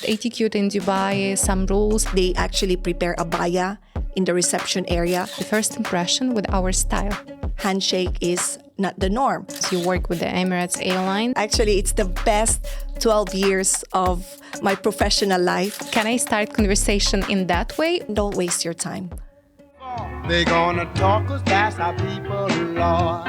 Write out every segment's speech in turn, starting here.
Etiquette in Dubai, some rules. They actually prepare a baya in the reception area. The first impression with our style. Handshake is not the norm. So you work with the Emirates airline. Actually, it's the best 12 years of my professional life. Can I start conversation in that way? Don't waste your time. They gonna talk us, that's how people Lord.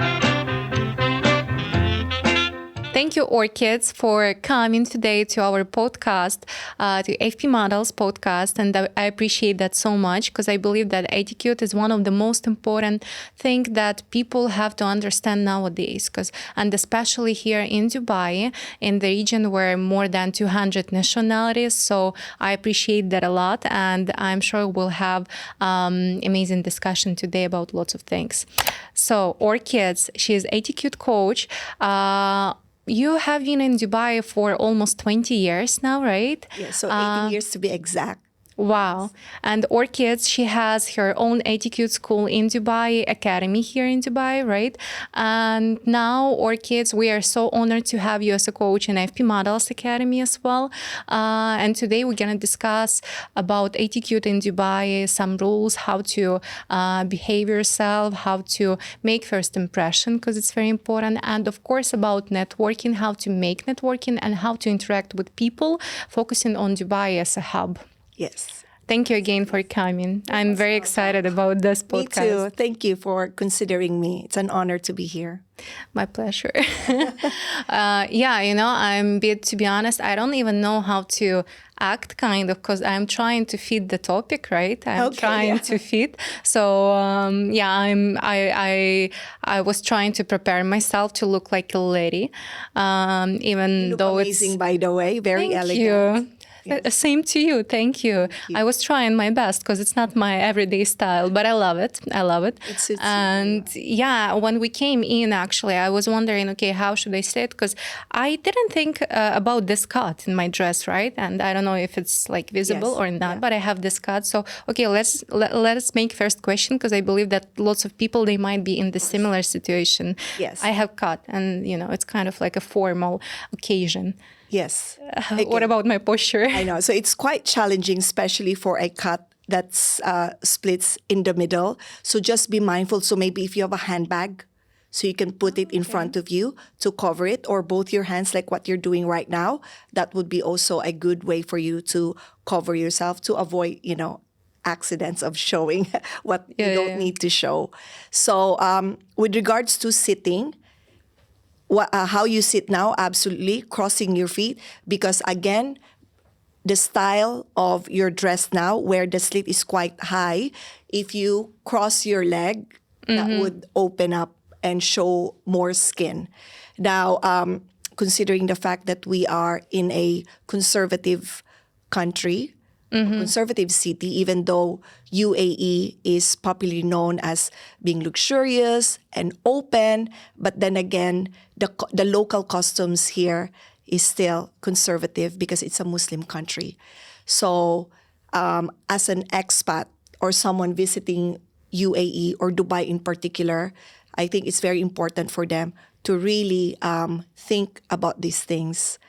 Thank you, Orchids, for coming today to our podcast, to FP Models podcast. And I appreciate that so much because I believe that etiquette is one of the most important things that people have to understand nowadays. And especially here in Dubai, in the region where more than 200 nationalities. So I appreciate that a lot. And I'm sure we'll have amazing discussion today about lots of things. So Orchids, she is etiquette coach. You have been in Dubai for almost 20 years now, right? Yeah, so 18 years to be exact. Wow. And Orchids, she has her own etiquette school in Dubai, academy here in Dubai, right? And now, Orchids, we are so honored to have you as a coach in FP Models Academy as well. And today we're going to discuss about etiquette in Dubai, some rules, how to behave yourself, how to make first impression, because it's very important. And of course, about networking, how to make networking and how to interact with people, focusing on Dubai as a hub. Yes. Thank you again for coming. I'm very excited about this podcast. Me too. Thank you for considering me. It's an honor to be here. My pleasure. To be honest, I don't even know how to act kind of because I'm trying to fit the topic, right? I'm trying to fit. So I was trying to prepare myself to look like a lady. You look amazing, by the way. Very elegant. You. Yes. Same to you. Thank you. I was trying my best because it's not my everyday style, but I love it. It suits you. When we came in, actually, I was wondering, okay, how should I say it? Because I didn't think about this cut in my dress, right? And I don't know if it's like visible or not, but I have this cut. So, okay, let's make first question because I believe that lots of people, they might be in the similar situation. Yes. I have cut and, it's kind of like a formal occasion. Yes. What about my posture? I know. So it's quite challenging, especially for a cut that's splits in the middle. So just be mindful. So maybe if you have a handbag, so you can put it in front of you to cover it, or both your hands like what you're doing right now. That would be also a good way for you to cover yourself to avoid, accidents of showing what you don't need to show. So with regards to sitting, how you sit now, absolutely, crossing your feet. Because again, the style of your dress now, where the slit is quite high, if you cross your leg, that would open up and show more skin. Now, considering the fact that we are in a conservative country, conservative city, even though UAE is popularly known as being luxurious and open, but then again, the local customs here is still conservative because it's a Muslim country. So as an expat or someone visiting UAE or Dubai in particular, I think it's very important for them to really think about these things.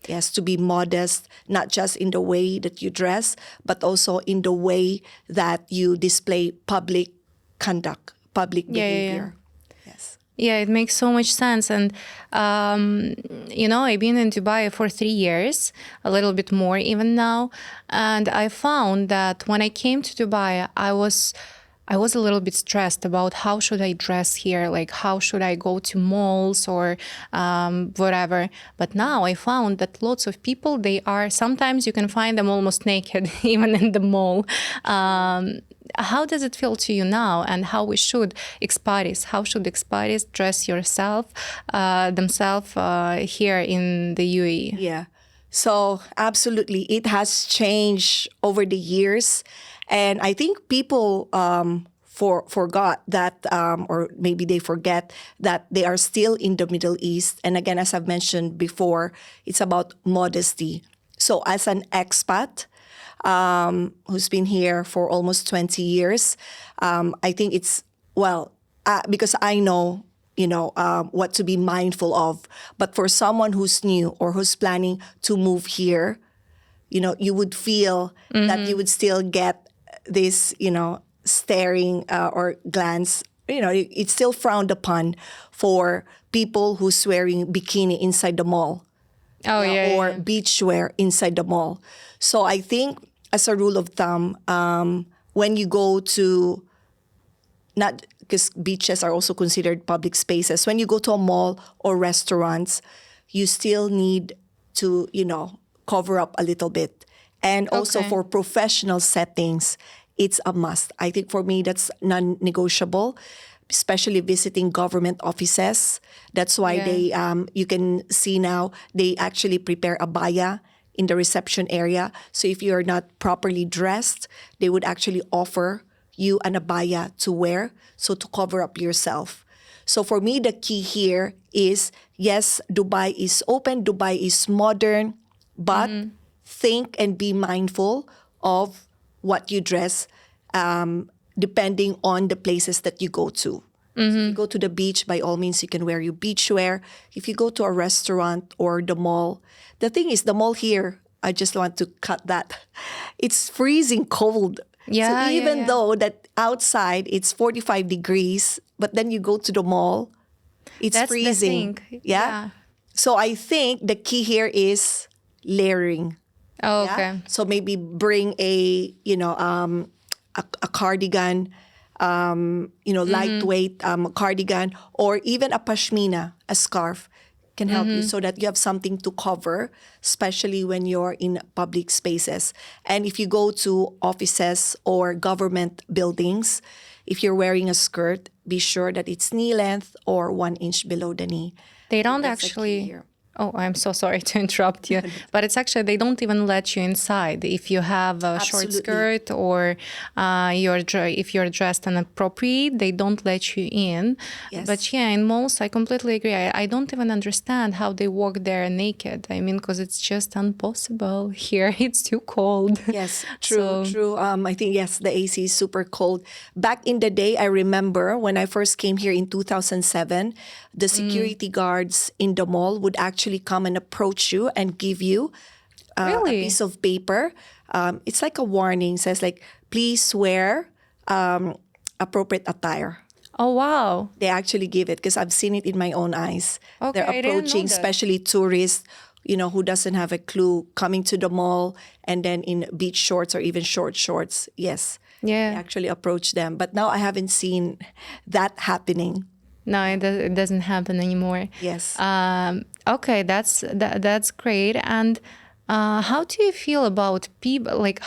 Yes, to be modest, not just in the way that you dress, but also in the way that you display public conduct, public behavior. Yes. Yeah, it makes so much sense. And, I've been in Dubai for 3 years, a little bit more even now. And I found that when I came to Dubai, I was a little bit stressed about how should I dress here, like how should I go to malls or whatever. But now I found that lots of people, sometimes you can find them almost naked, even in the mall. How does it feel to you now, and how should expatriates dress themselves here in the UAE? Yeah. So absolutely, it has changed over the years. And I think people forgot that, or maybe they forget that they are still in the Middle East. And again, as I've mentioned before, it's about modesty. So as an expat who's been here for almost 20 years, I think it's, because I know, what to be mindful of. But for someone who's new or who's planning to move here, you would feel that you would still get this, staring or glance. It's still frowned upon for people who's wearing bikini inside the mall. Oh, yeah. Or yeah. beachwear inside the mall. So I think as a rule of thumb, when you go to, not because beaches are also considered public spaces, when you go to a mall or restaurants, you still need to, cover up a little bit. And also Okay. for professional settings, it's a must. I think for me, that's non-negotiable, especially visiting government offices. That's why Yeah. you can see now, they actually prepare abaya in the reception area. So if you're not properly dressed, they would actually offer you an abaya to wear, so to cover up yourself. So for me, the key here is, yes, Dubai is open, Dubai is modern, but think and be mindful of what you dress, depending on the places that you go to. So if you go to the beach, by all means, you can wear your beachwear. If you go to a restaurant or the mall, the thing is, the mall here, I just want to cut that. It's freezing cold. Yeah, So yeah, even yeah. though that outside it's 45 degrees, but then you go to the mall, it's That's the freezing. thing. Yeah? Yeah. So I think the key here is layering. Oh, Yeah? okay. So maybe bring a cardigan, lightweight cardigan, or even a pashmina, a scarf can help you so that you have something to cover, especially when you're in public spaces. And if you go to offices or government buildings, if you're wearing a skirt, be sure that it's knee length or 1 inch below the knee. They don't That's the key actually. here. Oh, I'm so sorry to interrupt you, but it's actually they don't even let you inside if you have a short Absolutely. skirt or if you're dressed inappropriate. They don't let you in. Yes. But yeah, in malls, I completely agree. I don't even understand how they walk there naked. I mean, because it's just impossible here. It's too cold. Yes, true, So- true. I think, yes, the AC is super cold. Back in the day, I remember when I first came here in 2007, the security guards in the mall would actually come and approach you and give you a Really? piece of paper. It's like a warning, says like, please wear appropriate attire. Oh wow. They actually give it because I've seen it in my own eyes. Okay, They're I didn't know approaching, that. especially tourists, who doesn't have a clue, coming to the mall and then in beach shorts or even short shorts. Yes, Yeah. they actually approach them. But now I haven't seen that happening. No, it doesn't happen anymore. Yes. Okay, that's great. And how do you feel about people? Like,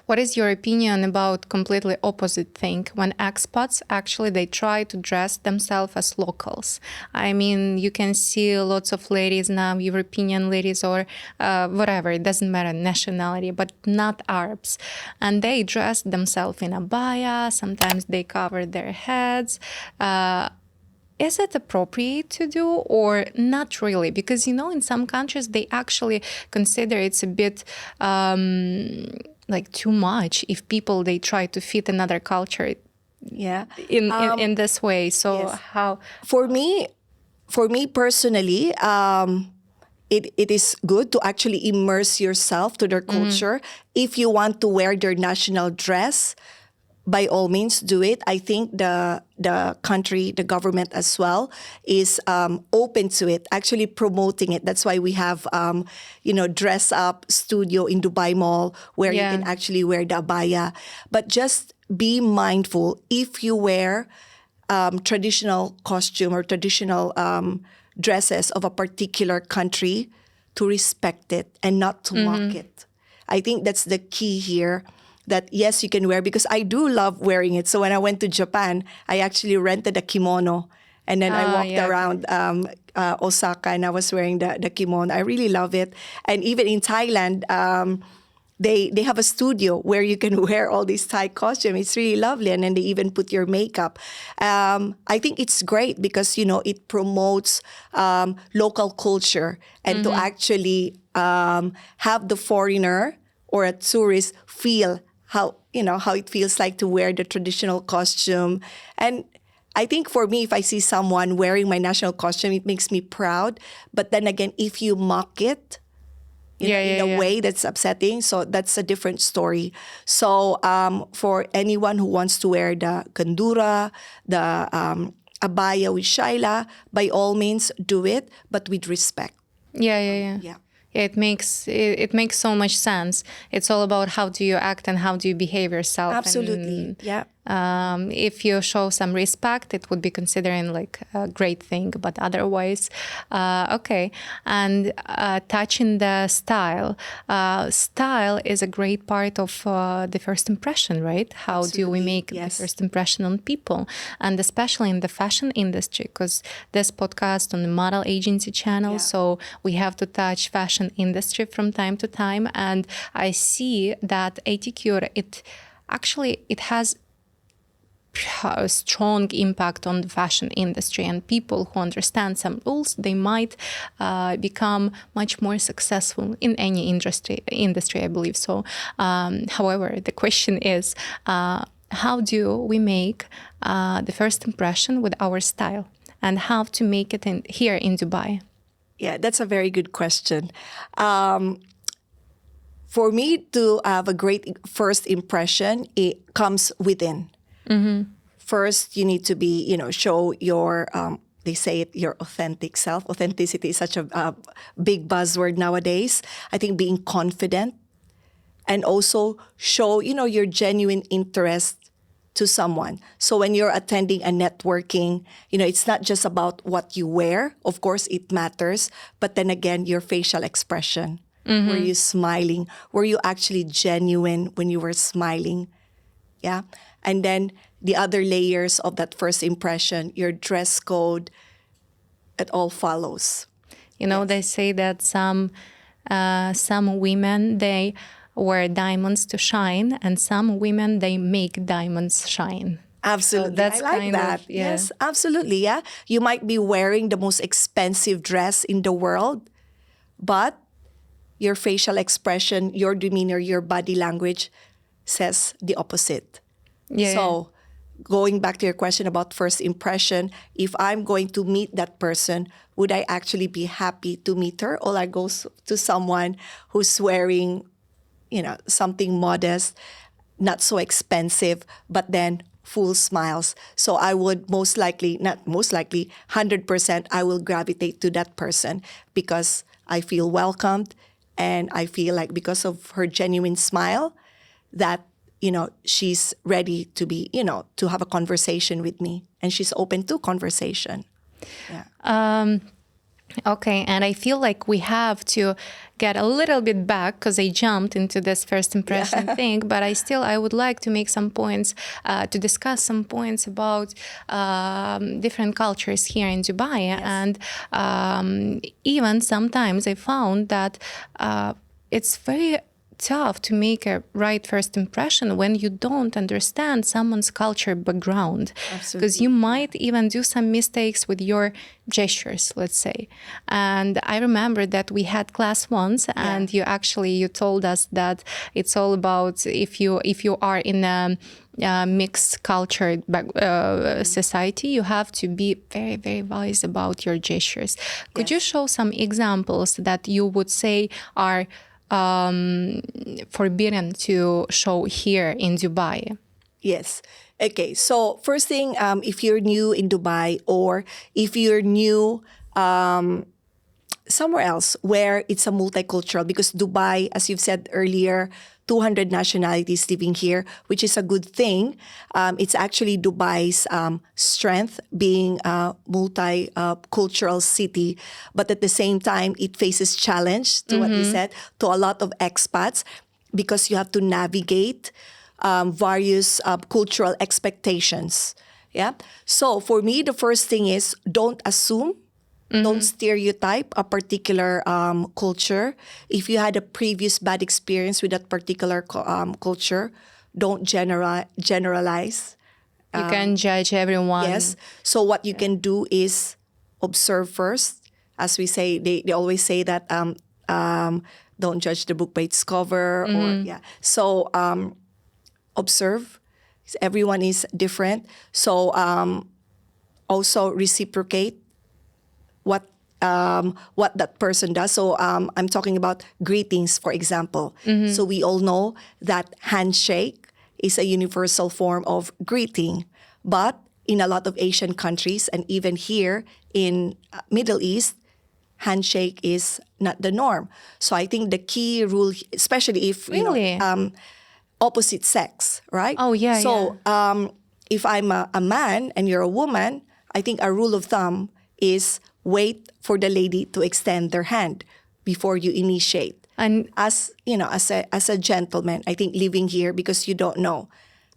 what is your opinion about completely opposite thing when expats actually they try to dress themselves as locals? I mean, you can see lots of ladies now, European ladies or whatever, it doesn't matter nationality, but not Arabs, and they dress themselves in abaya. Sometimes they cover their heads. Is it appropriate to do or not really? Because, in some countries, they actually consider it's a bit like too much if people, they try to fit another culture Yeah. in this way. So yes. how? For me personally, it is good to actually immerse yourself to their culture. If you want to wear their national dress, by all means, do it. I think the country, the government as well, is open to it, actually promoting it. That's why we have, dress up studio in Dubai Mall where Yeah. you can actually wear the abaya. But just be mindful if you wear traditional costume or traditional dresses of a particular country, to respect it and not to mock it. I think that's the key here. That yes, you can wear, because I do love wearing it. So when I went to Japan, I actually rented a kimono, and then I walked yeah, okay. around Osaka, and I was wearing the kimono. I really love it. And even in Thailand, they have a studio where you can wear all these Thai costumes. It's really lovely, and then they even put your makeup. I think it's great because it promotes local culture, and to actually have the foreigner or a tourist feel how it feels like to wear the traditional costume. And I think for me, if I see someone wearing my national costume, it makes me proud. But then again, if you mock it, in a way that's upsetting. So that's a different story. So for anyone who wants to wear the kandura, the abaya with shaila, by all means do it, but with respect. Yeah. It makes so much sense. It's all about how do you act and how do you behave yourself. Absolutely. And, if you show some respect, it would be considering like a great thing. But otherwise, okay. And touching the style. Style is a great part of the first impression, right? How do we make the first impression on people? And especially in the fashion industry, because this podcast on the model agency channel, so we have to touch fashion industry from time to time. And I see that Etiquette, it has a strong impact on the fashion industry, and people who understand some rules, they might become much more successful in any industry, I believe so. However, the question is, how do we make the first impression with our style, and how to make it here in Dubai? Yeah, that's a very good question. For me to have a great first impression, it comes within. First, you need to be, show your, they say it, your authentic self. Authenticity is such a big buzzword nowadays. I think being confident and also show, your genuine interest to someone. So when you're attending a networking, it's not just about what you wear. Of course, it matters. But then again, your facial expression. Were you smiling? Were you actually genuine when you were smiling? Yeah. And then the other layers of that first impression, your dress code, it all follows. They say that some women, they wear diamonds to shine, and some women, they make diamonds shine. Absolutely. So that's I like that. Yes, absolutely. Yeah. You might be wearing the most expensive dress in the world, but your facial expression, your demeanor, your body language says the opposite. So going back to your question about first impression, if I'm going to meet that person, would I actually be happy to meet her? Or I go to someone who's wearing, something modest, not so expensive, but then full smiles. So I would not most likely, 100%, I will gravitate to that person because I feel welcomed, and I feel like because of her genuine smile that she's ready to be, to have a conversation with me, and she's open to conversation. Yeah. Okay, and I feel like we have to get a little bit back because I jumped into this first impression thing, but I would like to make some points, to discuss some points about different cultures here in Dubai. And even sometimes I found that it's very tough to make a right first impression when you don't understand someone's culture background. Because you might even do some mistakes with your gestures, let's say. And I remember that we had class once, and you told us that it's all about if you are in a mixed cultured society, you have to be very, very wise about your gestures. Could you show some examples that you would say are forbidden to show here in Dubai? Yes. Okay. So first thing, if you're new in Dubai, or if you're new somewhere else where it's a multicultural, because Dubai, as you've said earlier, 200 nationalities living here, which is a good thing. It's actually Dubai's strength, being a multicultural city. But at the same time, it faces challenge, to what you said, to a lot of expats, because you have to navigate various cultural expectations. Yeah. So for me, the first thing is don't assume. Don't stereotype a particular culture. If you had a previous bad experience with that particular culture, don't generalize. You can judge everyone. Yes. So what you can do is observe first. As we say, they always say that don't judge the book by its cover. So observe. Everyone is different. So also reciprocate what what that person does. So I'm talking about greetings, for example. So we all know that handshake is a universal form of greeting, but in a lot of Asian countries and even here in Middle East, handshake is not the norm. So I think the key rule, especially if Really? opposite sex, right? Oh, yeah, So if I'm a man and you're a woman, I think a rule of thumb is wait for the lady to extend their hand before you initiate. And As as a gentleman, I think living here because you don't know,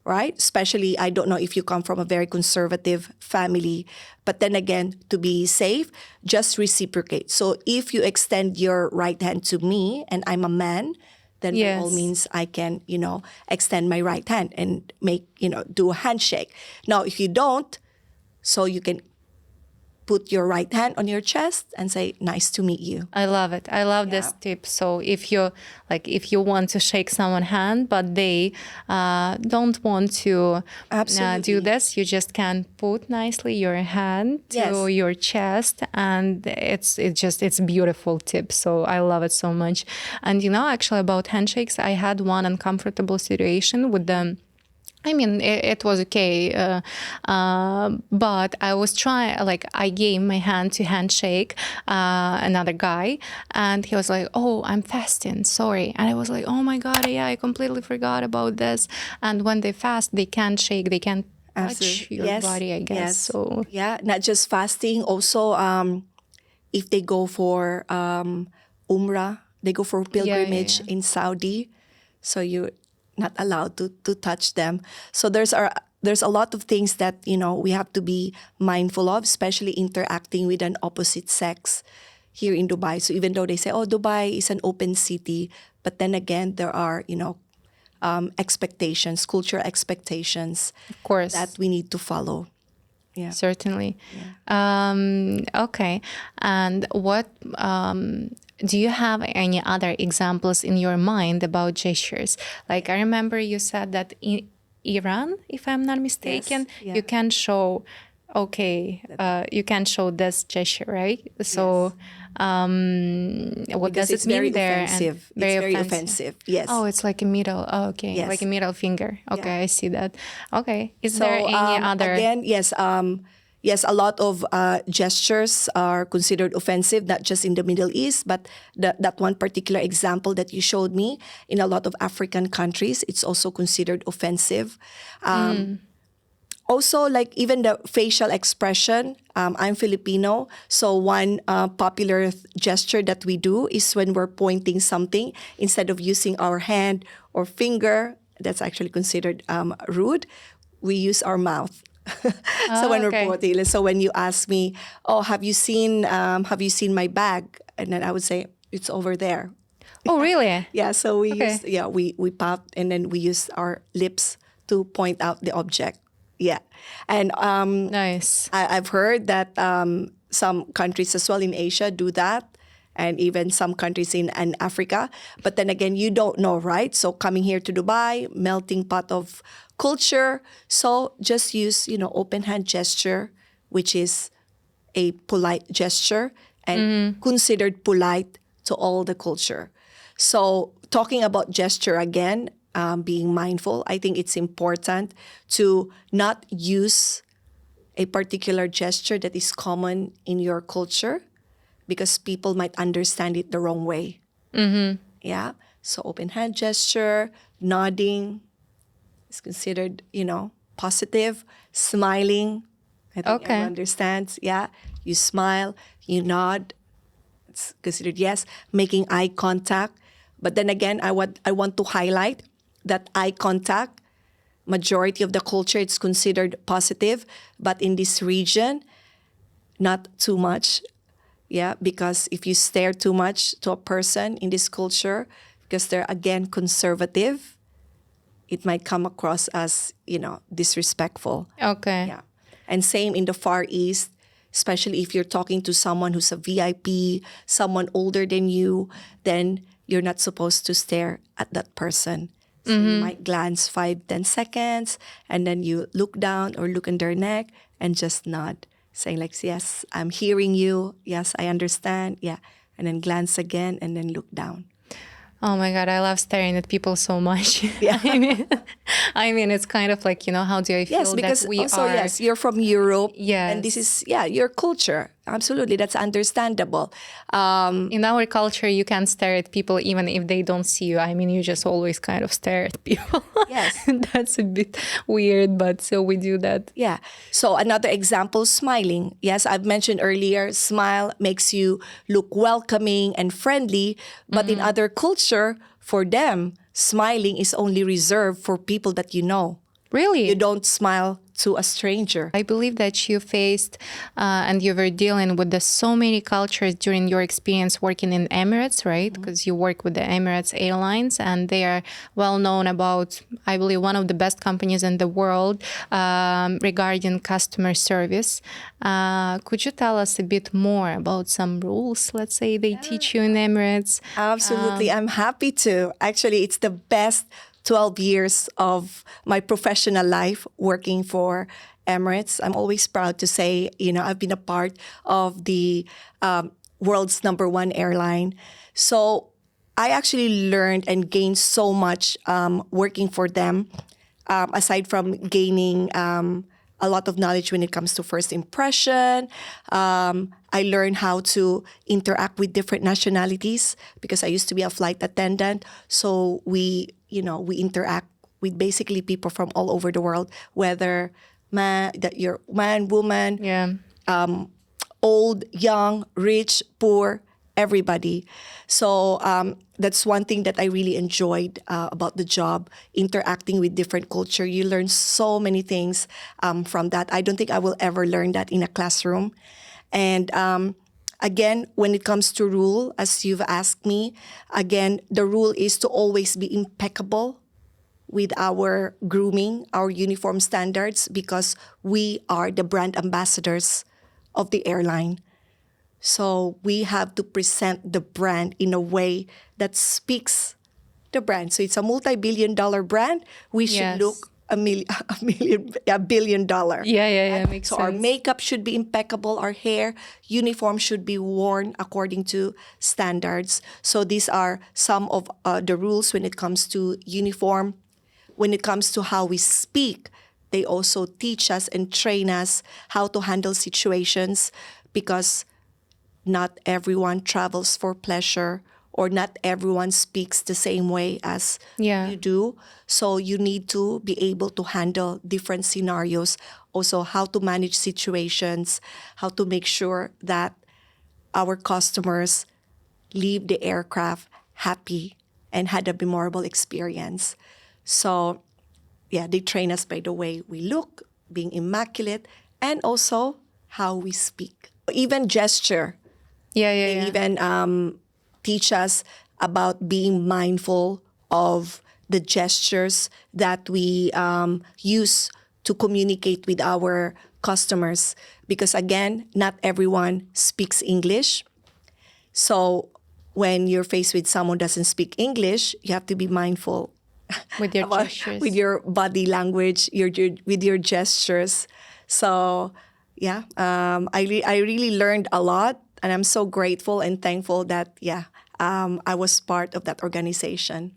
right? Especially I don't know if you come from a very conservative family, but then again, to be safe, just reciprocate. So if you extend your right hand to me and I'm a man, then by all Yes. means I can, extend my right hand and make, do a handshake. Now, if you don't, so you can put your right hand on your chest and say, nice to meet you. I love it. I love this tip. So if you want to shake someone's hand, but they don't want to Absolutely. do this, you just can put nicely your hand to Yes. your chest, and it's a beautiful tip. So I love it so much. And actually about handshakes, I had one uncomfortable situation with them. I mean, it was okay, but I was trying, I gave my hand to handshake another guy, and he was like, oh, I'm fasting, sorry. And I was like, oh my God, yeah, I completely forgot about this. And when they fast, they can't shake, they can't touch Absolutely. your body, I guess. Yes. So, Yeah, not just fasting, also if they go for Umrah, they go for pilgrimage yeah. in Saudi, so you're not allowed to touch them. So there's a lot of things that we have to be mindful of, especially interacting with an opposite sex here in Dubai. So even though they say, oh, Dubai is an open city, but then again there are expectations, cultural expectations of course. that we need to follow. Yeah. Certainly. Okay. And what do you have any other examples in your mind about gestures? Like I remember you said that in Iran, if I'm not mistaken, yeah. you can show, you can show this gesture, right? So what Because does it's it mean very there? And offensive. It's very offensive. Yes. Oh, it's like a middle. Oh, okay, Yes. like a middle finger. Okay, Yeah. I see that. Okay, is there any other? Again, yes, yes, a lot of gestures are considered offensive, not just in the Middle East, but that one particular example that you showed me in a lot of African countries, it's also considered offensive. Also, like even the facial expression, I'm Filipino, so one popular gesture that we do is when we're pointing something, instead of using our hand or finger, that's actually considered rude, we use our mouth. So when okay. we're pointing, so when you ask me, oh, have you seen my bag? And then I would say, it's over there. Oh, really? Yeah, so we Okay. we pop and then we use our lips to point out the object. Yeah, and Nice. I've heard that some countries as well in Asia do that, and even some countries in Africa. But then again, you don't know, right? So coming here to Dubai, melting pot of culture. So just use open hand gesture, which is a polite gesture and considered polite to all the culture. So talking about gesture again, being mindful, I think it's important to not use a particular gesture that is common in your culture because people might understand it the wrong way. Yeah. So open hand gesture, nodding is considered, positive. Smiling, I think Okay. everyone understands. Yeah. You smile, you nod. It's considered yes. Making eye contact. But then again, I want to highlight that eye contact, majority of the culture, it's considered positive. But in this region, not too much. Yeah, because if you stare too much to a person in this culture, because they're again conservative, it might come across as, disrespectful. Okay. Yeah. And same in the Far East, especially if you're talking to someone who's a VIP, someone older than you, then you're not supposed to stare at that person. So you might glance 5, 10 seconds, and then you look down or look in their neck and just nod. saying like, yes, I'm hearing you. Yes, I understand. Yeah. And then glance again and then look down. Oh my God, I love staring at people so much. Yeah. I mean, it's kind of like, how do I feel Yes, because that we also, are? yes, you're from Europe. And this Yes. is, your culture. Absolutely. That's understandable. In our culture, you can't stare at people even if they don't see you. I mean, you just always kind of stare at people. Yes. That's a bit weird, but so we do that. Yeah. So another example, smiling. Yes, I've mentioned earlier, smile makes you look welcoming and friendly. But in other culture, for them, smiling is only reserved for people that you know. Really? You don't smile to a stranger. I believe that you faced and you were dealing with so many cultures during your experience working in Emirates, right? Because you work with the Emirates Airlines and they are well known about, I believe, one of the best companies in the world regarding customer service. Could you tell us a bit more about some rules, let's say, they teach you in Emirates? Absolutely. I'm happy to. Actually, it's the best 12 years of my professional life working for Emirates. I'm always proud to say, I've been a part of the world's #1 airline. So I actually learned and gained so much working for them, aside from gaining a lot of knowledge when it comes to first impression. I learned how to interact with different nationalities because I used to be a flight attendant. So we interact with basically people from all over the world, whether you're man, woman, Yeah. old, young, rich, poor, everybody. So that's one thing that I really enjoyed about the job, interacting with different culture. You learn so many things from that. I don't think I will ever learn that in a classroom. And again, when it comes to rule, as you've asked me, again, the rule is to always be impeccable with our grooming, our uniform standards, because we are the brand ambassadors of the airline. So we have to present the brand in a way that speaks the brand. So it's a multi-billion-dollar brand. We should Yes. look a billion dollar. Yeah, makes So sense. our makeup should be impeccable. Our hair, uniform should be worn according to standards. So these are some of the rules when it comes to uniform. When it comes to how we speak, they also teach us and train us how to handle situations, because not everyone travels for pleasure or not everyone speaks the same way as you do. So you need to be able to handle different scenarios, also how to manage situations, how to make sure that our customers leave the aircraft happy and had a memorable experience. So yeah, they train us by the way we look, being immaculate, and also how we speak. Even gesture. They even teach us about being mindful of the gestures that we use to communicate with our customers. Because again, not everyone speaks English. So when you're faced with someone who doesn't speak English, you have to be mindful With your gestures. with your body language, with your gestures. So yeah, I really learned a lot. And I'm so grateful and thankful that, I was part of that organization.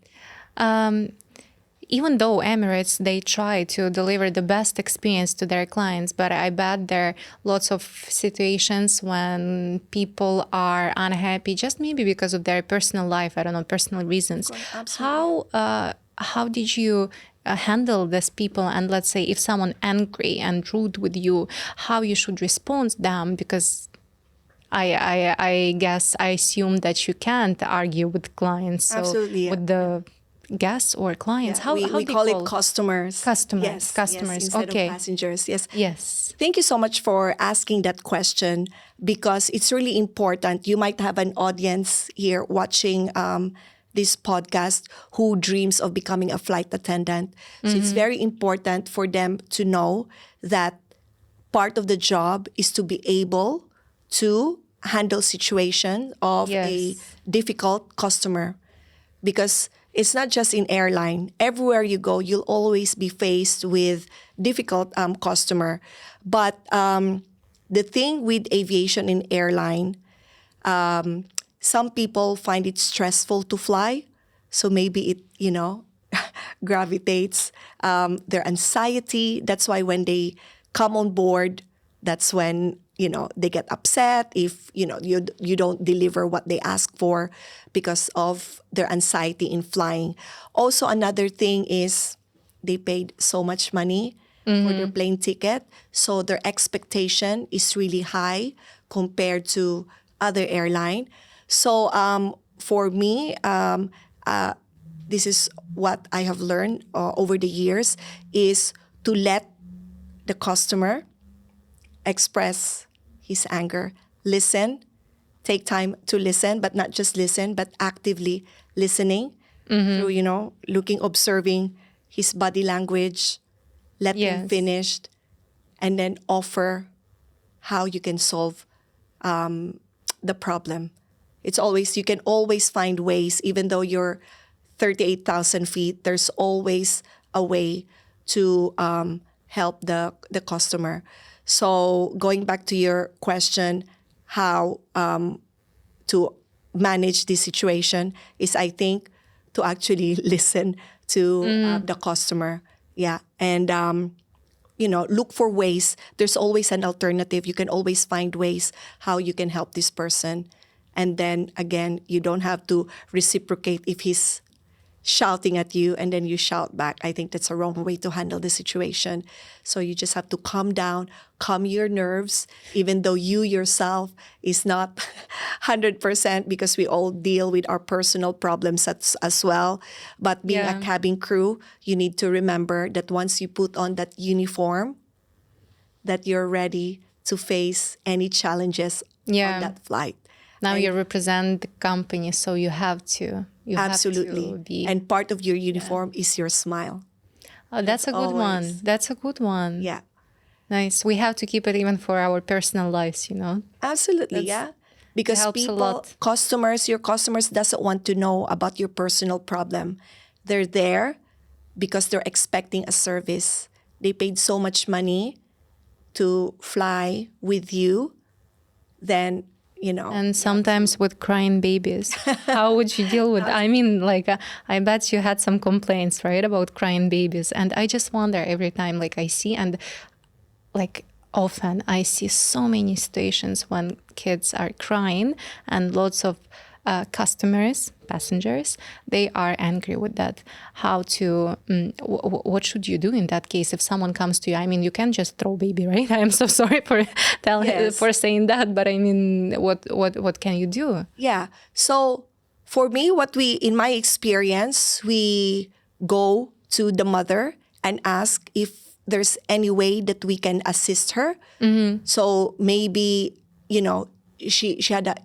Even though Emirates, they try to deliver the best experience to their clients, but I bet there are lots of situations when people are unhappy, just maybe because of their personal life, I don't know, personal reasons. How did you handle these people? And let's say if someone angry and rude with you, how you should respond to them? Because I guess I assume that you can't argue with clients. So Absolutely, yeah. with the guests or clients, how we they call it customers. Customers, customers. Instead Okay. of passengers. Yes. Yes. Thank you so much for asking that question, because it's really important. You might have an audience here watching this podcast who dreams of becoming a flight attendant. So it's very important for them to know that part of the job is to be able to handle situation of a Yes. difficult customer, because it's not just in airline. Everywhere you go, you'll always be faced with difficult customer. But the thing with aviation and airline, some people find it stressful to fly. So maybe it, gravitates their anxiety. That's why when they come on board, that's when, they get upset if, you don't deliver what they ask for because of their anxiety in flying. Also, another thing is they paid so much money for their plane ticket. So their expectation is really high compared to other airline. So for me, this is what I have learned over the years is to let the customer express his anger, listen, take time to listen, but not just listen, but actively listening through, looking, observing his body language, let him finish, and then offer how you can solve the problem. It's always, you can always find ways, even though you're 38,000 feet, there's always a way to help the customer. So going back to your question, how to manage this situation is, I think, to actually listen to the customer. Yeah. And, look for ways. There's always an alternative. You can always find ways how you can help this person. And then again, you don't have to reciprocate if he's shouting at you and then you shout back. I think that's a wrong way to handle the situation. So you just have to calm down, calm your nerves, even though you yourself is not 100% because we all deal with our personal problems as well. But being a cabin crew, you need to remember that once you put on that uniform, that you're ready to face any challenges on that flight. Now you represent the company, so you have to. Absolutely. Have to be. And part of your uniform is your smile. Oh, that's a good one. That's a good one. Yeah. Nice. We have to keep it even for our personal lives, Absolutely, because helps a people, lot. your customers doesn't want to know about your personal problem. They're there because they're expecting a service. They paid so much money to fly with you, then And sometimes with crying babies. How would you deal with I mean, I bet you had some complaints, right, about crying babies. And I just wonder every time, I see, and often I see so many situations when kids are crying and lots of passengers, they are angry with that. How to, what should you do in that case if someone comes to you? I mean, you can't just throw baby, right? I am so sorry for saying that, but I mean, what can you do? Yeah. So for me, in my experience, we go to the mother and ask if there's any way that we can assist her. So maybe, she had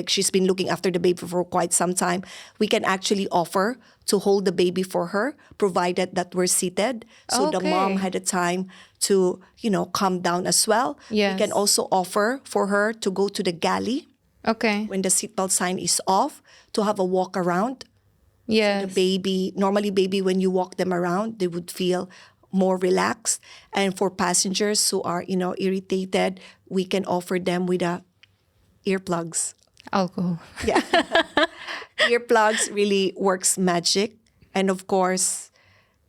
she's been looking after the baby for quite some time. We can actually offer to hold the baby for her, provided that we're seated. So the mom had a time to, calm down as well. Yes. We can also offer for her to go to the galley. Okay. When the seatbelt sign is off, to have a walk around. Yes. So the baby, when you walk them around, they would feel more relaxed. And for passengers who are, irritated, we can offer them with earplugs. Alcohol. Yeah. Earplugs really works magic. And of course,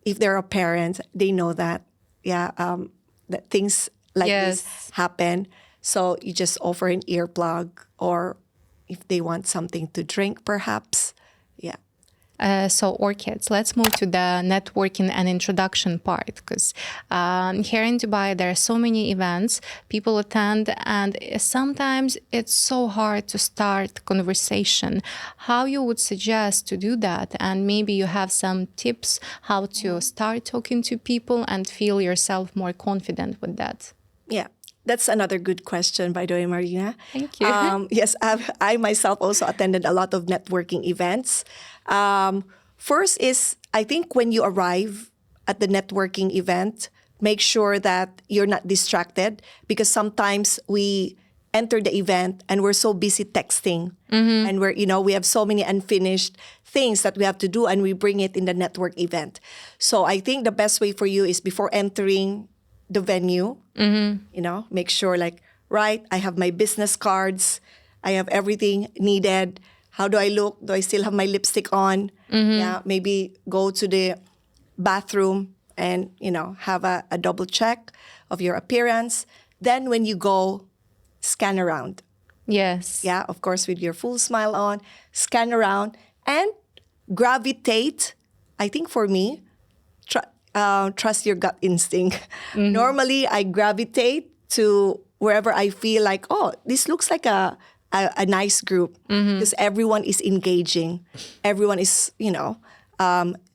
if they're a parent, they know that, that things like this happen. So you just offer an earplug, or if they want something to drink, perhaps. Yeah. So Orchids, let's move to the networking and introduction part, because here in Dubai there are so many events people attend, and sometimes it's so hard to start conversation. How you would suggest to do that? And maybe you have some tips how to start talking to people and feel yourself more confident with that. Yeah. That's another good question, by the way, Marina. Thank you. Yes, I myself also attended a lot of networking events. First is, I think when you arrive at the networking event, make sure that you're not distracted, because sometimes we enter the event and we're so busy texting, and we have so many unfinished things that we have to do, and we bring it in the network event. So I think the best way for you is, before entering the venue, make sure right? I have my business cards. I have everything needed. How do I look? Do I still have my lipstick on? Yeah, maybe go to the bathroom and, have a double check of your appearance. Then when you go, scan around. Yes. Yeah, of course, with your full smile on, scan around and gravitate. I think for me, trust your gut instinct. Normally, I gravitate to wherever I feel like, oh, this looks like a nice group because everyone is engaging. Everyone is,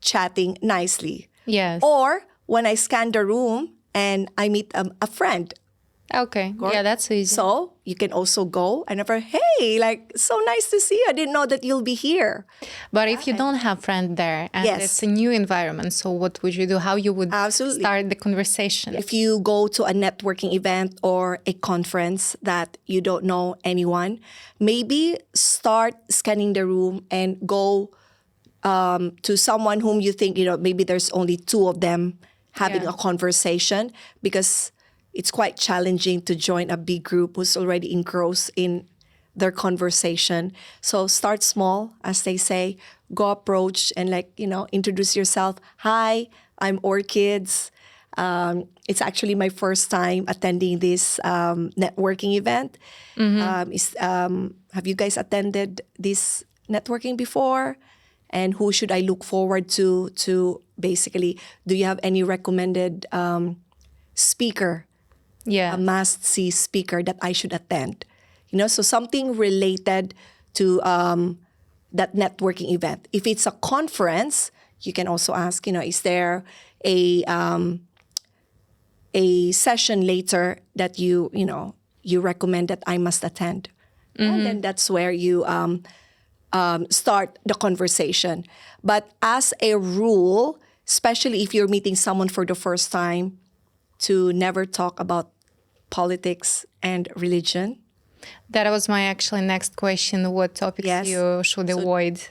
chatting nicely. Yes. Or when I scan the room and I meet a friend. Okay. Yeah, that's easy. So you can also go and ever, hey, like, so nice to see you. I didn't know that you'll be here. But if you don't have friends there and Yes. it's a new environment, so what would you do? How you would Absolutely. start the conversation? If you go to a networking event or a conference that you don't know anyone, maybe start scanning the room and go to someone whom you think, maybe there's only two of them having Yeah. a conversation, because it's quite challenging to join a big group who's already engrossed in their conversation. So start small, as they say. Go approach and introduce yourself. Hi, I'm Orchids. It's actually my first time attending this networking event. Have you guys attended this networking before? And who should I look forward to basically, do you have any recommended speaker, Yeah. a must-see speaker that I should attend? So something related to that networking event. If it's a conference, you can also ask, is there a session later that you recommend that I must attend? And then that's where you start the conversation. But as a rule, especially if you're meeting someone for the first time, to never talk about politics and religion. That was my actually next question. What topics Yes. you should avoid?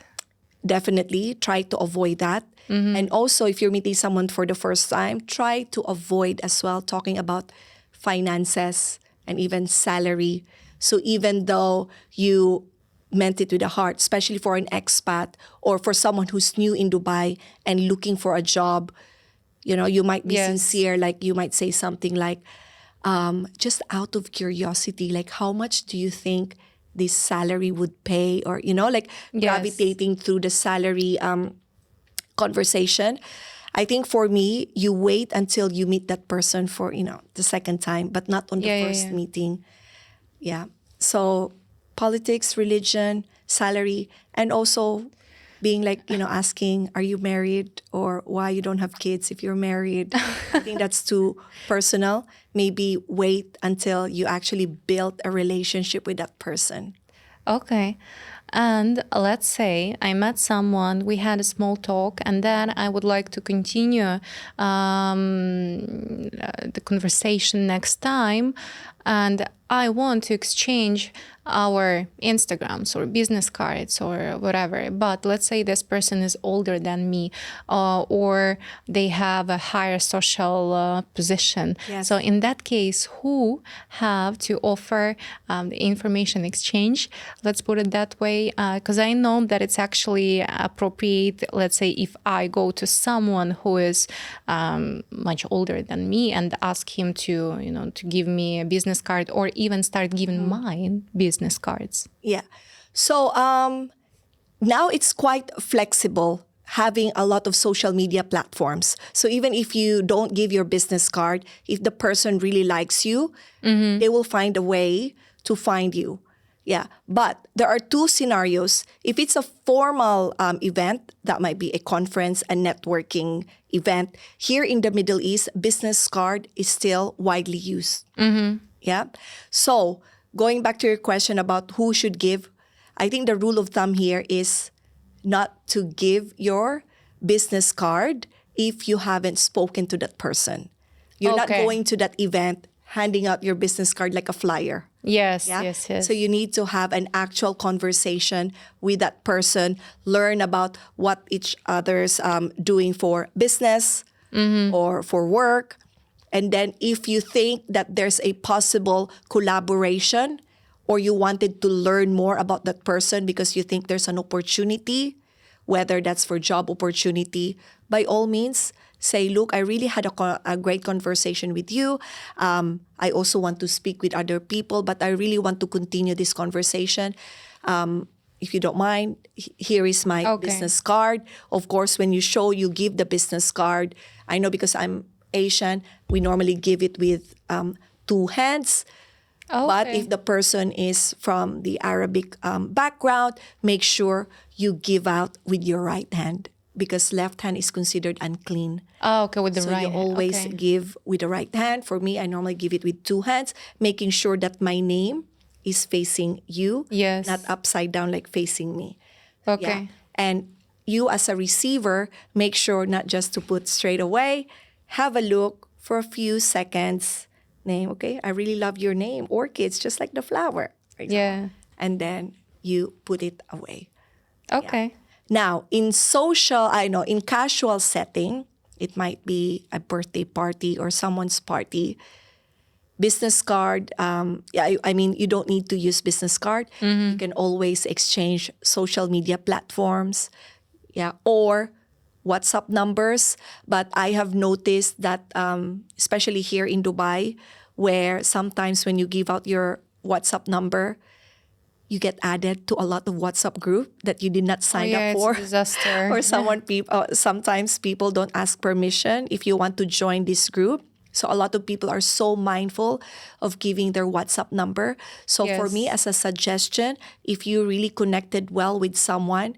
Definitely try to avoid that. And also, if you're meeting someone for the first time, try to avoid as well talking about finances and even salary. So even though you meant it with a heart, especially for an expat or for someone who's new in Dubai and looking for a job, you might be Yes. sincere. Like you might say something like, just out of curiosity, like how much do you think this salary would pay? Or, Yes. gravitating through the salary conversation. I think for me, you wait until you meet that person for, the second time, but not on the Yeah, first yeah. meeting. Yeah. So politics, religion, salary, and also being like, asking, are you married, or why you don't have kids if you're married? I think that's too personal. Maybe wait until you actually build a relationship with that person. Okay. And let's say I met someone, we had a small talk, and then I would like to continue the conversation next time. And I want to exchange our Instagrams or business cards or whatever. But let's say this person is older than me, or they have a higher social position. Yes. So in that case, who have to offer the information exchange? Let's put it that way, because I know that it's actually appropriate. Let's say if I go to someone who is much older than me and ask him to give me a business card, or even start giving mine business cards. Yeah. So now it's quite flexible, having a lot of social media platforms. So even if you don't give your business card, if the person really likes you, they will find a way to find you. Yeah. But there are two scenarios. If it's a formal event, that might be a conference, a networking event. Here in the Middle East, business card is still widely used. Yeah. So going back to your question about who should give, I think the rule of thumb here is not to give your business card if you haven't spoken to that person. You're not Okay. going to that event handing out your business card like a flyer. Yes, Yeah? yes, yes. So you need to have an actual conversation with that person, learn about what each other's doing for business or for work, And then if you think that there's a possible collaboration or you wanted to learn more about that person because you think there's an opportunity, whether that's for job opportunity, by all means, say, look, I really had a great conversation with you. I also want to speak with other people, but I really want to continue this conversation. If you don't mind, here is my Okay. business card. Of course, when you show, you give the business card. I know because I'm Asian, we normally give it with 2 hands. But Okay. if the person is from the Arabic background, make sure you give out with your right hand because left hand is considered unclean. Oh, okay, with the So right you hand. always Okay. give with the right hand. For me, I normally give it with 2 hands, making sure that my name is facing you, Yes. not upside down like facing me. Okay. And you as a receiver, make sure not just to put straight away, have a look for a few seconds. Name, okay? I really love your name. Orchids, just like the flower. For example. Yeah. And then you put it away. Okay. Now, in in casual setting, it might be a birthday party or someone's party. Business card, I mean, you don't need to use business card. You can always exchange social media platforms, or WhatsApp numbers. But I have noticed that, especially here in Dubai, where sometimes when you give out your WhatsApp number, you get added to a lot of WhatsApp group that you did not sign yeah, up it's for. a disaster. Or sometimes people don't ask permission if you want to join this group. So a lot of people are so mindful of giving their WhatsApp number. So for me, Yes. as a suggestion, if you really connected well with someone,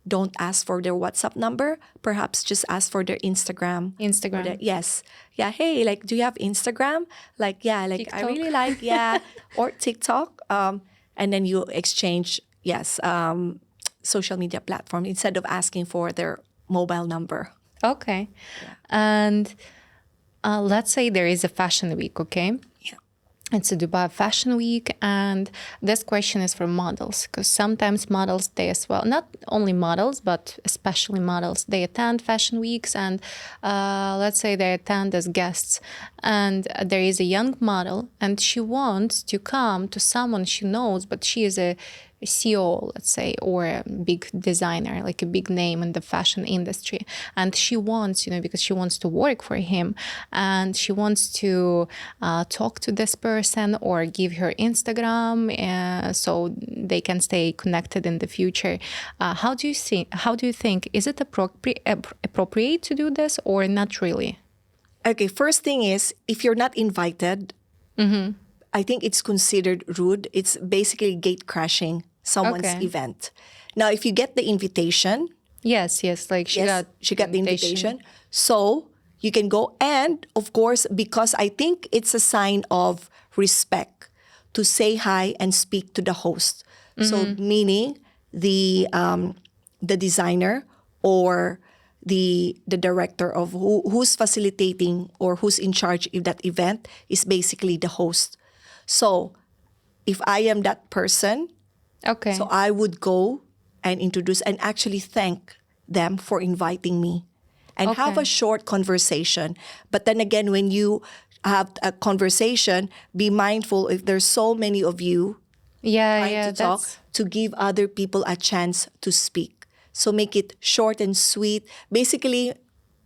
don't ask for their WhatsApp number. Perhaps just ask for their Instagram. Instagram. Yes. Yeah. Hey, like, do you have Instagram? Like, yeah, like I TikTok. really like, or TikTok. And then you exchange, social media platform instead of asking for their mobile number. Okay. And let's say there is a fashion week, okay? Yeah. It's a Dubai Fashion Week, and this question is for models because sometimes models, they as well, not only models, but especially models, they attend fashion weeks and let's say they attend as guests. And there is a young model and she wants to come to someone she knows, but she is a CEO, let's say, or a big designer, like a big name in the fashion industry. And she wants, because she wants to work for him and she wants to talk to this person or give her Instagram so they can stay connected in the future. How do you think, is it appropriate to do this or not really? Okay, first thing is, if you're not invited, I think it's considered rude. It's basically gate crashing someone's Okay. event. Now, if you get the invitation, Yes, like she got the invitation. So you can go. And of course, because I think it's a sign of respect to say hi and speak to the host. So meaning the designer or the director of who's facilitating or who's in charge of that event is basically the host. So if I am that person, Okay. so I would go and introduce and actually thank them for inviting me and have Okay. a short conversation. But then again, when you have a conversation, be mindful if there's so many of you trying to talk, to give other people a chance to speak. So make it short and sweet. Basically,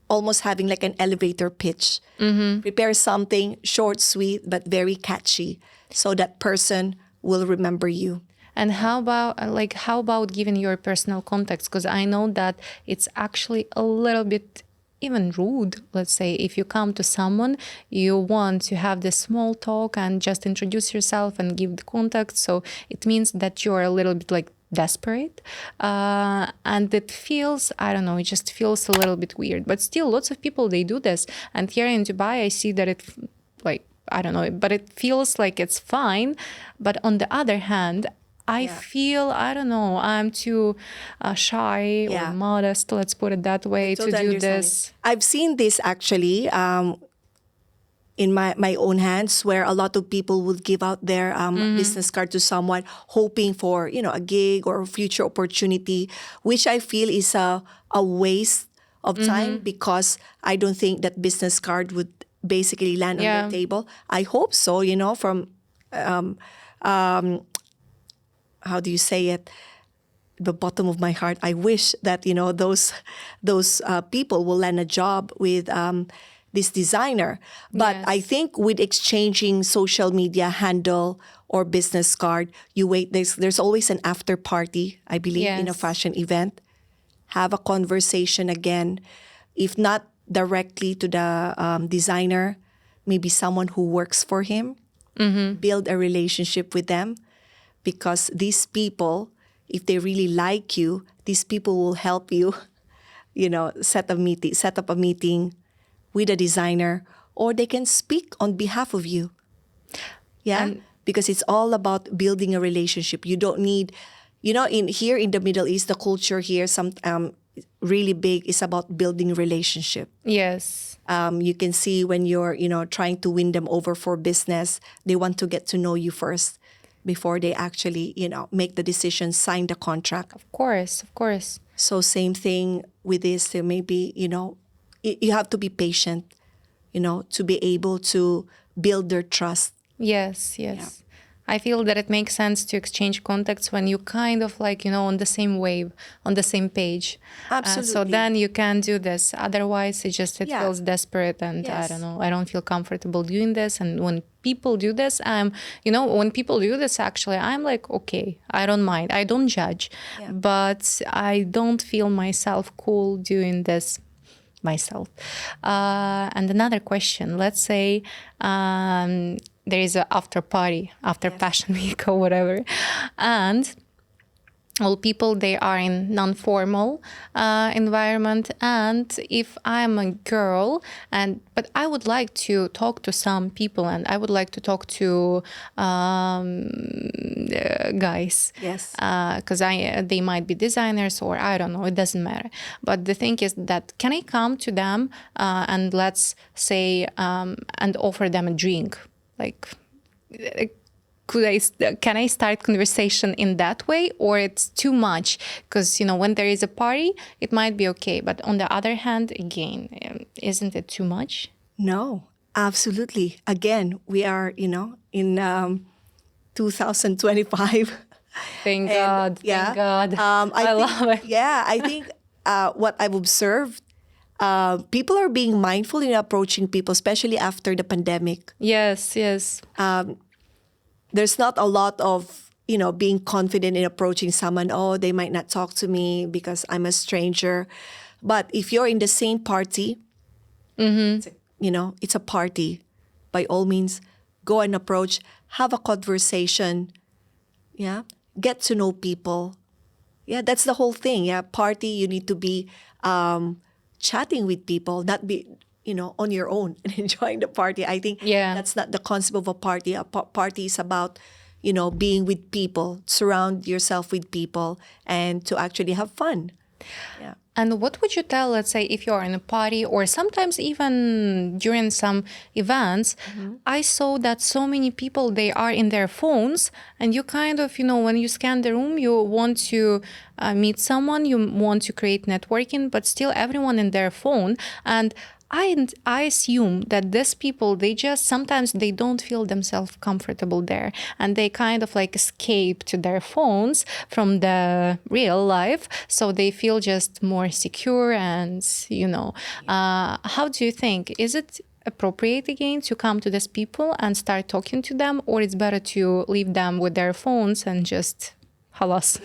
almost having like an elevator pitch. Prepare something short, sweet, but very catchy so that person will remember you. And how about giving your personal context? Because I know that it's actually a little bit even rude. Let's say if you come to someone, you want to have this small talk and just introduce yourself and give the contact. So it means that you're a little bit like desperate, and it feels, I don't know, it just feels a little bit weird. But still, lots of people, they do this. And here in Dubai, I see that it like, I don't know, but it feels like it's fine. But on the other hand, I feel, I don't know, I'm too shy or modest, let's put it that way, to Totally do understand this. it. I've seen this actually in my own hands where a lot of people would give out their business card to someone hoping for, a gig or a future opportunity, which I feel is a waste of time because I don't think that business card would basically land on Yeah. their table. I hope so, from how do you say it? The bottom of my heart, I wish that those people will land a job with this designer. But I Yes. think with exchanging social media handle or business card, you wait. There's always an after party, I believe, in a Yes. fashion event. Have a conversation again, if not directly to the designer, maybe someone who works for him. Build a relationship with them, because these people, if they really like you, these people will help you, set up a meeting with a designer, or they can speak on behalf of you. Yeah, And because it's all about building a relationship. You don't need, in here in the Middle East, the culture here, some really big is about building relationship. yes. You can see when you're, trying to win them over for business, they want to get to know you first before they actually, make the decision, sign the contract. Of course. Of course. So same thing with this. So maybe, you have to be patient, to be able to build their trust. Yes, yes. I feel that it makes sense to exchange contacts when you kind of like, on the same wave, on the same page. So Absolutely. then you can do this. Otherwise, it Yeah. feels desperate and I Yes. don't know, I don't feel comfortable doing this. And when people do this, when people do this, actually, I'm like, okay, I don't mind. I don't judge. Yeah. But I don't feel myself cool doing this myself. And another question, let's say there is a after party, after Fashion Week or whatever, and all people, they are in non-formal environment. And if I'm a girl, but I would like to talk to some people, and I would like to talk to guys. Yes. Because they might be designers, or I don't know, it doesn't matter. But the thing is that, can I come to them and let's say and offer them a drink, like can I start conversation in that way, or it's too much? Because when there is a party, it might be okay, but on the other hand, again, isn't it too much? No, absolutely. Again, we are, in 2025. Thank And, God. yeah, Thank God. I think, love it. Yeah, I think what I've observed, people are being mindful in approaching people, especially after the pandemic. Yes, yes. There's not a lot of, being confident in approaching someone. Oh, they might not talk to me because I'm a stranger. But if you're in the same party, it's a party. By all means, go and approach, have a conversation. Yeah. Get to know people. Yeah, that's the whole thing. Yeah. Party, you need to be chatting with people, not be, on your own and enjoying the party. I think that's not the concept of a party. A party is about, being with people, surround yourself with people, and to actually have fun. Yeah. And what would you tell, let's say, if you're in a party, or sometimes even during some events, I saw that so many people, they are in their phones, and you kind of, when you scan the room, you want to meet someone, you want to create networking, but still everyone in their phone. And I assume that these people, sometimes they don't feel themselves comfortable there, and they kind of like escape to their phones from the real life. So they feel just more secure and, how do you think? Is it appropriate again to come to these people and start talking to them, or it's better to leave them with their phones and just halas?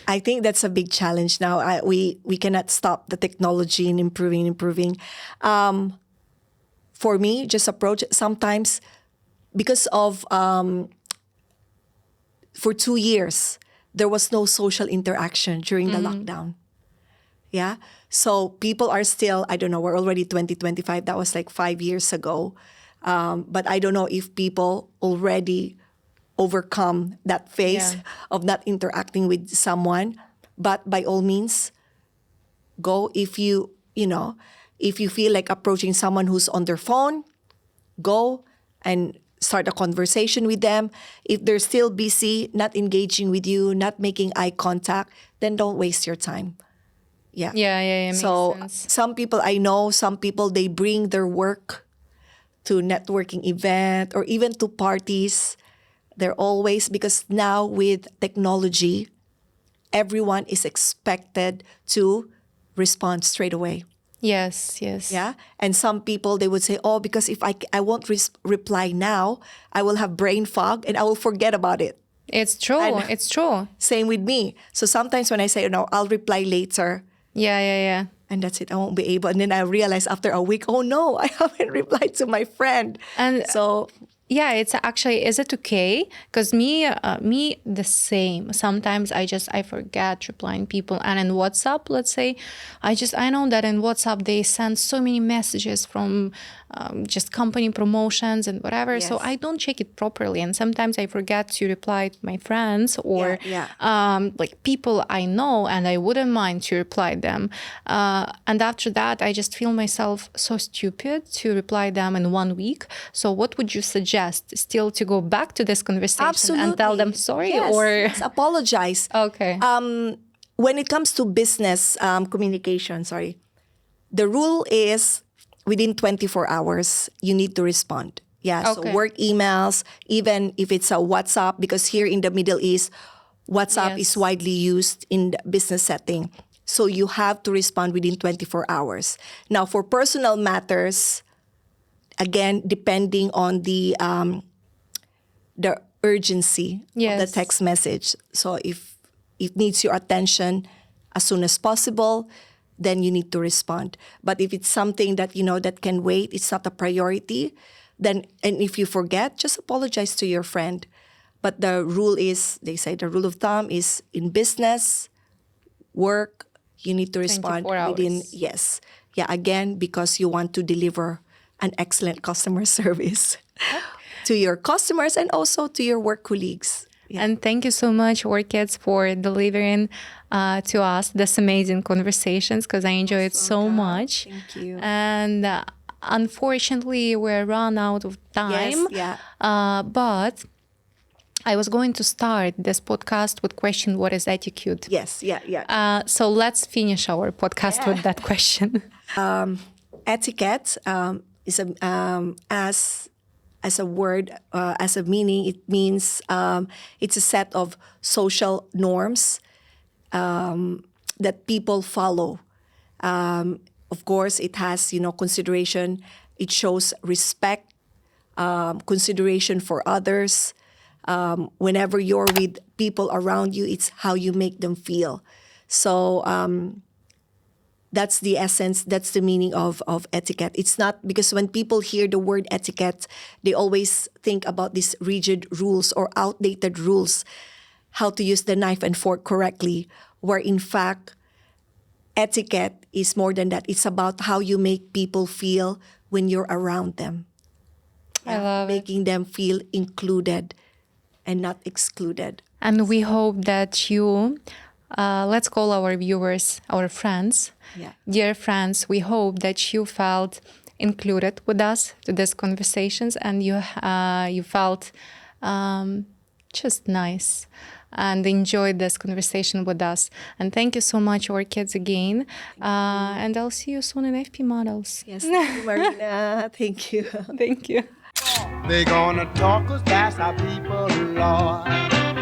I think that's a big challenge now. We cannot stop the technology in improving. For me, just approach it sometimes because of for 2 years there was no social interaction during the lockdown. Yeah, so people are still, I don't know. We're already 2025. That was like 5 years ago, but I don't know if people already overcome that phase of not interacting with someone. But by all means, go. If you feel like approaching someone who's on their phone, go and start a conversation with them. If they're still busy, not engaging with you, not making eye contact, then don't waste your time. Yeah. Makes So sense. some people I know, some people they bring their work to networking event or even to parties. They're always because now with technology, everyone is expected to respond straight away. Yes. Yeah. And some people they would say, oh, because if I won't reply now, I will have brain fog and I will forget about it. It's true. And- It's true. Same with me. So sometimes when I say, I'll reply later, Yeah. and that's it, I won't be able. And then I realize after a week, oh no, I haven't replied to my friend. And So yeah, it's actually, is it okay? Because me the same. Sometimes I forget replying people, and in WhatsApp, let's say, I know that in WhatsApp they send so many messages from just company promotions and whatever. So Yes. I don't check it properly, and sometimes I forget to reply to my friends or Yeah. like people I know, and I wouldn't mind to reply them. And after that, I just feel myself so stupid to reply them in 1 week. So what would you suggest? Still to go back to this conversation and tell them sorry, Yes, or yes, apologize. okay, When it comes to business communication, the rule is within 24 hours, you need to respond. Yeah, so Okay. work emails, even if it's a WhatsApp, because here in the Middle East, WhatsApp Yes. is widely used in the business setting. So you have to respond within 24 hours. Now, for personal matters, again, depending on the urgency of the Yes. text message. So if it needs your attention as soon as possible, then you need to respond. But if it's something that that can wait, it's not a priority, then and if you forget, just apologize to your friend. But the rule is, they say the rule of thumb is in business, work, you need to respond 24 within hours. yes. Yeah, again, because you want to deliver an excellent customer service to your customers and also to your work colleagues. Yeah. And thank you so much, Orchids, for delivering to us this amazing conversations, because I enjoy it so welcome. much. Thank you. And unfortunately, we're run out of time. Yes, yeah. But I was going to start this podcast with question, what is etiquette? Yes, yeah. So let's finish our podcast with that question. Etiquette is as a word, as a meaning, it means it's a set of social norms that people follow. Of course, it has consideration. It shows respect, consideration for others. Whenever you're with people around you, it's how you make them feel. So that's the essence, that's the meaning of etiquette. It's not because when people hear the word etiquette, they always think about these rigid rules or outdated rules, how to use the knife and fork correctly, where in fact, etiquette is more than that. It's about how you make people feel when you're around them. I love it. Making them feel included and not excluded. And we hope that you, let's call our viewers our friends. Yeah. Dear friends, we hope that you felt included with us to these conversations, and you felt just nice and enjoyed this conversation with us. And thank you so much, Orchids, again. And I'll see you soon in FP Models. Yes, thank you, Marina. Thank you. Thank you. They gonna talk 'cause that's how people are.